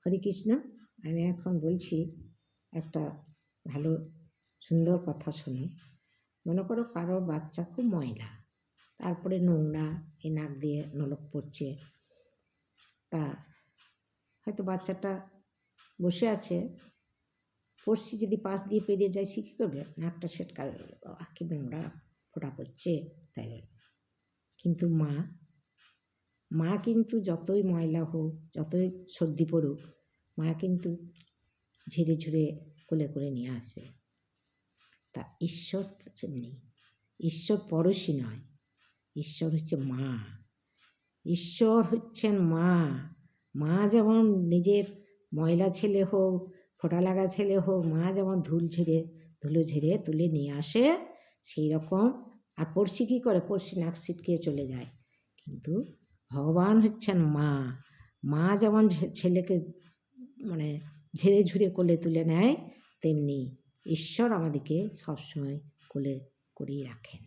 হরে কৃষ্ণ। আমি এখন বলছি একটা ভালো সুন্দর কথা শুনুন। মনে করো কারো বাচ্চা খুব ময়লা, তারপরে নোংরা, এই নাক দিয়ে নলক পড়ছে, তা হয়তো বাচ্চাটা বসে আছে, পড়ছি যদি পাশ দিয়ে পেরিয়ে যায়, সে কী করবে? নাকটা সেটকা কি নোংরা, ফোঁটা পড়ছে, তাই বলবে। কিন্তু মা কিন্তু যতই ময়লা হোক, যতই সর্দি পড়ুক, মা কিন্তু ঝেড়ে ঝুড়ে কোলে করে নিয়ে আসবে। তা ঈশ্বর নেই, ঈশ্বর পড়শি নয়, ঈশ্বর হচ্ছে মা। ঈশ্বর হচ্ছেন মা। মা যেমন নিজের ময়লা ছেলে হোক, ফোঁটা লাগা ছেলে হোক, মা যেমন ধুলো ঝেড়ে তুলে নিয়ে আসে, সেই রকম। আর পড়শি কী করে? পড়শি নাক ছিটকে চলে যায়। কিন্তু ভগবান হচ্ছেন মা। মা যেমন ছেলেকে মানে ঝেড়ে ঝুড়ে কোলে তুলে নেয়, তেমনি ঈশ্বর আমাদেরকে সবসময় কোলে করেই রাখেন।